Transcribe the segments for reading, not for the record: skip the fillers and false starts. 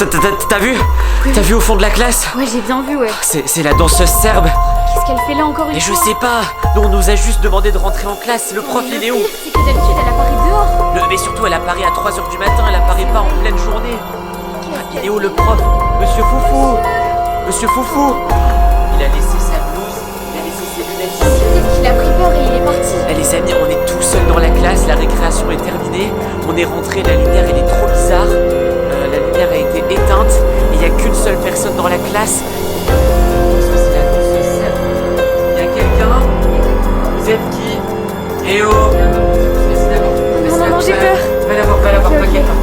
T'as vu? T'as vu au fond de la classe? Ouais, j'ai bien vu, ouais. C'est la danseuse serbe. Qu'est-ce qu'elle fait là encore une Mais fois? je sais pas. Nous, on nous a juste demandé de rentrer en classe. Le prof, il est où? Le pire, c'est que d'habitude, elle apparaît dehors. Mais surtout, elle apparaît à 3h du matin. Elle apparaît pas en pleine journée. Il est où le prof? Monsieur Foufou. Monsieur Foufou. Il a laissé sa blouse. Il a laissé ses lunettes ici. Peut-être qu'il a pris peur et il est parti. Eh les amis, on est tout seul dans la classe, la récréation est terminée, on est rentré, la lumière elle est trop bizarre, la lumière a été éteinte, et il n'y a qu'une seule personne dans la classe. C'est la danseuse serbe. Il y a quelqu'un? Vous êtes qui? Eh oh! Non, j'ai peur. Va la voir, Ok. t'inquiète pas.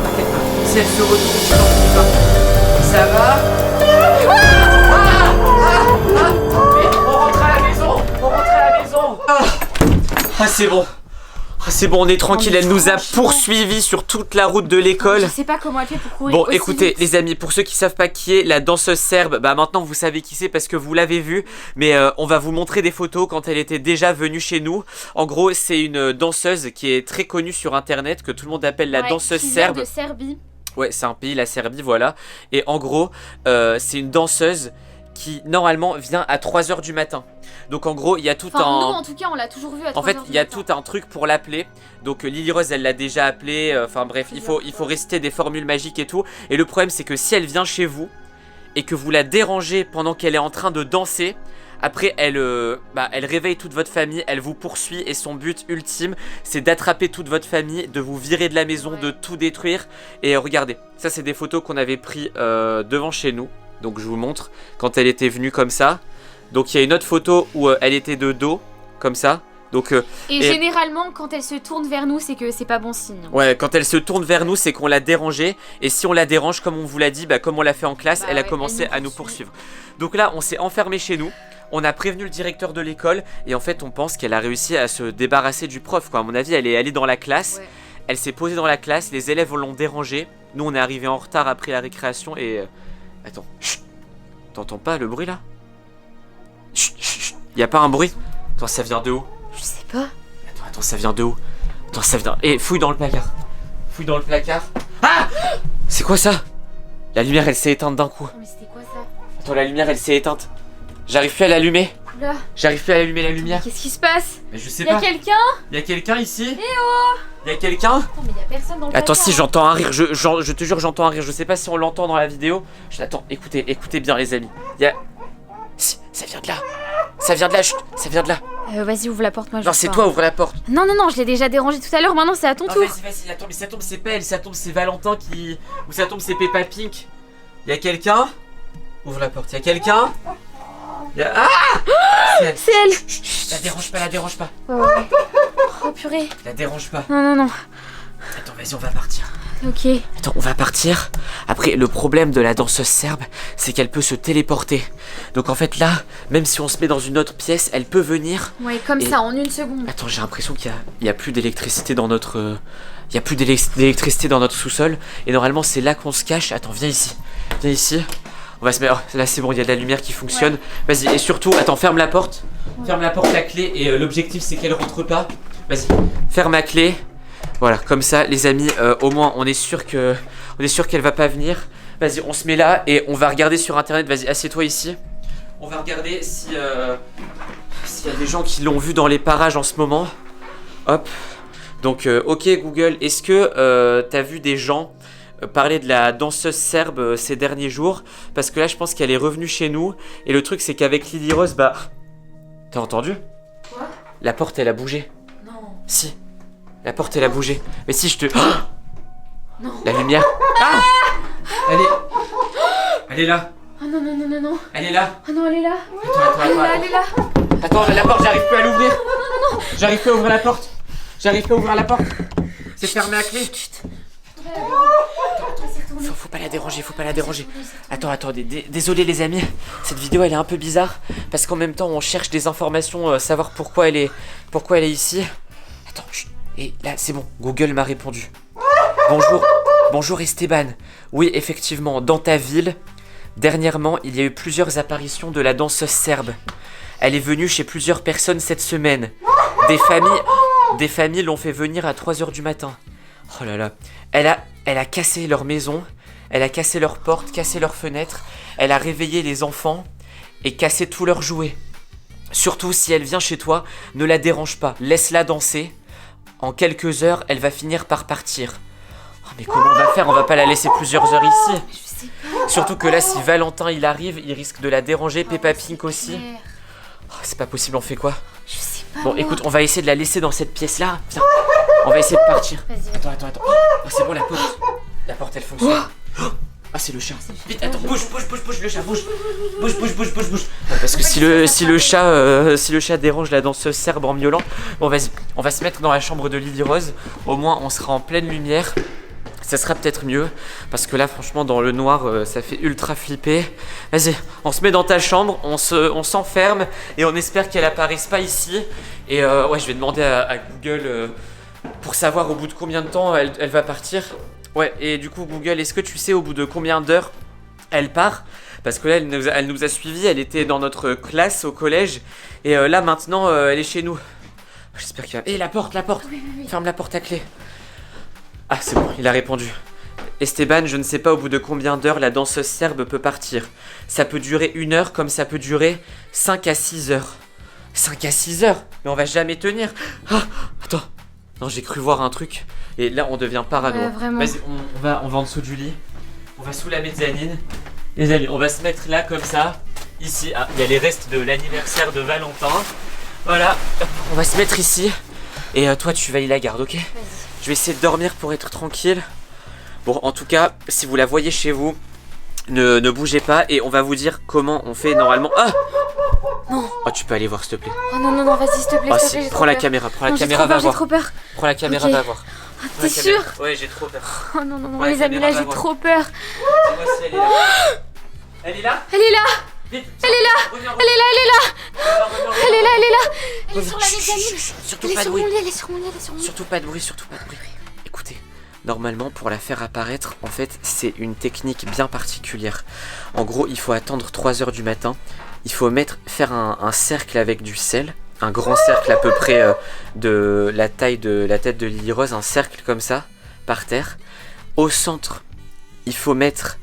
T'inquiète pas. Si elle se retrouve, tu n'en prie pas. Ça va? On rentre à la maison! On rentre à la maison! Ah c'est bon. Ah, c'est bon, on est tranquille, elle nous a poursuivis sur toute la route de l'école. Je sais pas comment elle fait pour courir. Bon, aussi écoutez, vite. les amis, pour ceux qui savent pas qui est la danseuse serbe, bah maintenant vous savez qui c'est parce que vous l'avez vue. Mais on va vous montrer des photos quand elle était déjà venue chez nous. En gros, c'est une danseuse qui est très connue sur internet, que tout le monde appelle la danseuse qui vient serbe. de Serbie. Ouais, c'est un pays, la Serbie, voilà. Et en gros, c'est une danseuse qui normalement vient à 3h du matin. Donc en gros, il y a tout Enfin, un... nous, en tout cas, on l'a toujours vu à 3h En fait, du il y a matin. tout un truc pour l'appeler. Donc Lily Rose, elle l'a déjà appelé. Enfin bref, il faut réciter des formules magiques et tout. Et le problème, c'est que si elle vient chez vous et que vous la dérangez pendant qu'elle est en train de danser, après, elle réveille toute votre famille, elle vous poursuit et son but ultime, c'est d'attraper toute votre famille, de vous virer de la maison, de tout détruire. Et regardez, ça c'est des photos qu'on avait pris devant chez nous. Donc je vous montre quand elle était venue comme ça. Donc il y a une autre photo où elle était de dos, comme ça. Donc, et généralement, quand elle se tourne vers nous, c'est que c'est pas bon signe. Ouais, quand elle se tourne vers nous, c'est qu'on l'a dérangée. Et si on la dérange, comme on vous l'a dit, comme on l'a fait en classe, elle a commencé à nous poursuivre. Donc là, on s'est enfermé chez nous. On a prévenu le directeur de l'école. Et en fait, on pense qu'elle a réussi à se débarrasser du prof, quoi. À mon avis, elle est allée dans la classe. Ouais. Elle s'est posée dans la classe. Les élèves l'ont dérangée. Nous, on est arrivé en retard après la récréation. Et... Attends. Chut. T'entends pas le bruit, là? Chut, chut, chut. Y a pas un bruit? Attends, ça vient de où? Je sais pas. Attends, ça vient de où? Attends, ça vient... Eh, fouille dans le placard. Fouille dans le placard. Ah! C'est quoi ça? La lumière, elle s'est éteinte d'un coup. Oh, mais c'était quoi ça? Attends, la lumière, elle s'est éteinte. J'arrive plus à l'allumer. Là. J'arrive plus à allumer la lumière. Qu'est-ce qui se passe? Mais je sais Y'a pas. quelqu'un? Y'a quelqu'un ici? Eh oh! Y'a quelqu'un? Attends, mais y'a personne dans le Attends, placard, si hein. j'entends un rire. Je te jure, j'entends un rire. Je sais pas si on l'entend dans la vidéo. Attends, écoutez bien, les amis. Si, ça vient de là. Ça vient de là, chut, ça vient de là. Vas-y, ouvre la porte, moi je Non, sais c'est pas. toi, ouvre la porte. Non, je l'ai déjà dérangé tout à l'heure, maintenant c'est à ton Oh, tour. vas-y, attends, mais ça tombe, c'est pas elle, ça tombe, c'est Valentin qui... Ou ça tombe, c'est Peppa Pink. Y'a quelqu'un? Ouvre la porte, y'a quelqu'un? Ah! C'est elle. Chut, la dérange pas. Ouais. Oh purée. La dérange pas. Non. Attends, vas-y, on va partir. Ok. Attends, on va partir. Après, le problème de la danseuse serbe, c'est qu'elle peut se téléporter. Donc en fait, là, même si on se met dans une autre pièce, elle peut venir. Ouais, comme ça, en une seconde. Attends, j'ai l'impression qu'il y a plus d'électricité dans notre... Il y a plus d'électricité dans notre sous-sol. Et normalement, c'est là qu'on se cache. Attends, viens ici. Viens ici. On va se mettre... Oh, là, c'est bon, il y a de la lumière qui fonctionne. Ouais. Vas-y, et surtout, attends, ferme la porte. Ouais. Ferme la porte, la clé. Et l'objectif, c'est qu'elle rentre pas. Vas-y, ferme la clé. Voilà, comme ça, les amis, au moins, on est sûr qu'elle va pas venir. Vas-y, on se met là et on va regarder sur internet. Vas-y, assieds-toi ici. On va regarder s'il y a des gens qui l'ont vu dans les parages en ce moment. Hop. Donc, ok Google, est-ce que t'as vu des gens parler de la danseuse serbe ces derniers jours? Parce que là, je pense qu'elle est revenue chez nous. Et le truc, c'est qu'avec Lily Rose, t'as entendu? Quoi? La porte, elle a bougé. Non. Si. La porte, elle a bougé. Mais si, je te... Non. La lumière. Ah! Elle est là. Ah non. Elle est là. Ah non, elle est là. Attends. Elle est là. Attends, la porte, j'arrive plus à l'ouvrir. Non. J'arrive plus à ouvrir la porte. C'est fermé à clé. Faut pas la déranger, Attends, désolé les amis. Cette vidéo, elle est un peu bizarre. Parce qu'en même temps, on cherche des informations, savoir pourquoi elle est ici. Attends, chut. Et là, c'est bon, Google m'a répondu. Bonjour Esteban. Oui, effectivement, dans ta ville, dernièrement, il y a eu plusieurs apparitions de la danseuse serbe. Elle est venue chez plusieurs personnes cette semaine. Des familles l'ont fait venir à 3h du matin. Oh là là. Elle a cassé leur maison. Elle a cassé leurs portes, cassé leurs fenêtres. Elle a réveillé les enfants et cassé tous leurs jouets. Surtout si elle vient chez toi, ne la dérange pas. Laisse-la danser. En quelques heures, elle va finir par partir. Oh, mais comment on va faire? On va pas la laisser plusieurs heures ici. Je sais pas. Surtout que là, si Valentin il arrive, il risque de la déranger. Oh, Peppa c'est Pink aussi. clair. Oh, c'est pas possible, on fait quoi? Je sais pas. Bon, moi. écoute, on va essayer de la laisser dans cette pièce-là. Viens, on va essayer de partir. Vas-y. Attends. Oh, c'est bon, la porte. La porte, elle fonctionne. Ah, c'est le chat. Vite, attends, bouge, le chat, bouge. Bouge. Parce que si le chat dérange la danseuse serbe en miaulant, bon, vas-y, on va se mettre dans la chambre de Lily Rose. Au moins, on sera en pleine lumière. Ça sera peut-être mieux. Parce que là, franchement, dans le noir, ça fait ultra flipper. Vas-y, on se met dans ta chambre, on s'enferme et on espère qu'elle apparaisse pas ici. Et ouais, je vais demander à Google pour savoir au bout de combien de temps elle va partir. Ouais, et du coup, Google, est-ce que tu sais au bout de combien d'heures elle part? Parce que là, elle nous a suivis, elle était dans notre classe au collège. Et là, maintenant, elle est chez nous. J'espère qu'il va... Et la porte. Oui. Ferme la porte à clé. Ah, c'est bon, il a répondu. Esteban, je ne sais pas au bout de combien d'heures la danseuse serbe peut partir. Ça peut durer 1 heure comme ça peut durer 5 à 6 heures. 5 à 6 heures? Mais on va jamais tenir. Ah, attends. Non, j'ai cru voir un truc. Et là, on devient parano. Ouais, vraiment. Vas-y, on va en dessous du lit. On va sous la mezzanine. Les amis, on va se mettre là comme ça. Ici, ah, il y a les restes de l'anniversaire de Valentin. Voilà, hop, on va se mettre ici. Et toi, tu veilles la garde, ok? Vas-y. Je vais essayer de dormir pour être tranquille. Bon, en tout cas, si vous la voyez chez vous, ne bougez pas. Et on va vous dire comment on fait normalement. Ah! Non. Oh, tu peux aller voir, s'il te plaît. Oh non, vas-y, s'il te plaît. Oh, s'il te si, plaît, j'ai prends trop la peur. caméra, Non, j'ai trop peur, j'ai trop peur. Prends la caméra, Ok. va voir. Ah, t'es sûr? Ouais, j'ai trop peur. Oh non, Ouais, les amis, là, caméra, j'ai va trop peur. Dis-moi si elle est là. Elle est là? Elle est là. Vite. Elle est là. Reviens, Elle est là. reviens. Elle est là. Elle est Reviens. sur la Chut, chut, mezzanine. chut, surtout Elle est pas de sur bruit. mon lit, elle est sur mon lit. Surtout pas de bruit. Écoutez, normalement pour la faire apparaître, en fait, c'est une technique bien particulière. En gros, il faut attendre 3 heures du matin. Il faut faire un cercle avec du sel. Un grand cercle à peu près de la taille de la tête de Lily Rose. Un cercle comme ça, par terre. Au centre, il faut mettre...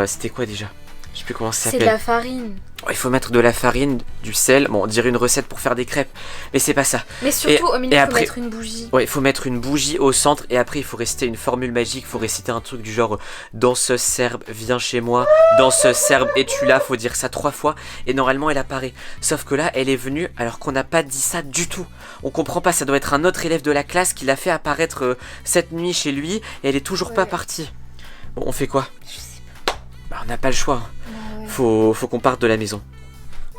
c'était quoi déjà? Je sais plus comment ça C'est s'appelle. de la farine. Il faut mettre de la farine, du sel. Bon, on dirait une recette pour faire des crêpes. Mais c'est pas ça. Mais surtout, au milieu, et il faut après- mettre une bougie. Ouais, il faut mettre une bougie au centre et après il faut réciter une formule magique, il faut réciter un truc du genre danseuse serbe, viens chez moi, danseuse serbe, es-tu là? Faut dire ça 3 fois et normalement elle apparaît. Sauf que là, elle est venue alors qu'on n'a pas dit ça du tout. On comprend pas, ça doit être un autre élève de la classe qui l'a fait apparaître cette nuit chez lui et elle est toujours pas Ouais. partie. Bon, on fait quoi? Je sais Bah, on n'a pas le choix. pas. Ouais. Faut qu'on parte de la maison.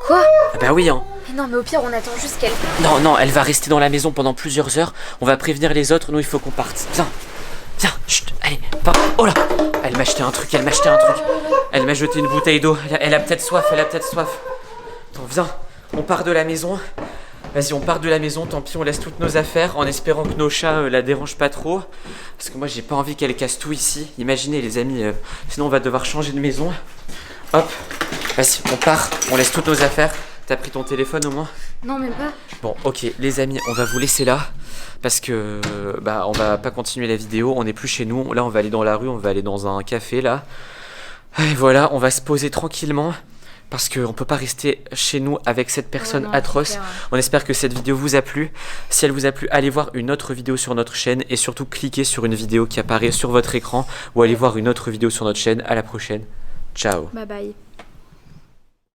Quoi? Ah bah oui, hein. Mais non, mais au pire, on attend juste qu'elle. Non, elle va rester dans la maison pendant plusieurs heures. On va prévenir les autres. Nous, il faut qu'on parte. Viens, chut, allez, pars. Oh là, elle m'a acheté un truc. Elle m'a jeté une bouteille d'eau. Elle a peut-être soif. Attends, viens, on part de la maison. Vas-y, on part de la maison. Tant pis, on laisse toutes nos affaires en espérant que nos chats la dérangent pas trop. Parce que moi, j'ai pas envie qu'elle casse tout ici. Imaginez, les amis, sinon on va devoir changer de maison. Hop, vas-y, on part. On laisse toutes nos affaires. T'as pris ton téléphone au moins? Non, même pas. Bon, ok, les amis, on va vous laisser là parce que bah on va pas continuer la vidéo, on n'est plus chez nous. Là, on va aller dans la rue, on va aller dans un café là. Et voilà, on va se poser tranquillement parce qu'on peut pas rester chez nous avec cette personne Ouais, non, atroce. c'est clair. On espère que cette vidéo vous a plu. Si elle vous a plu, allez voir une autre vidéo sur notre chaîne et surtout cliquez sur une vidéo qui apparaît sur votre écran ou allez voir une autre vidéo sur notre chaîne. À la prochaine. Ciao. Bye bye.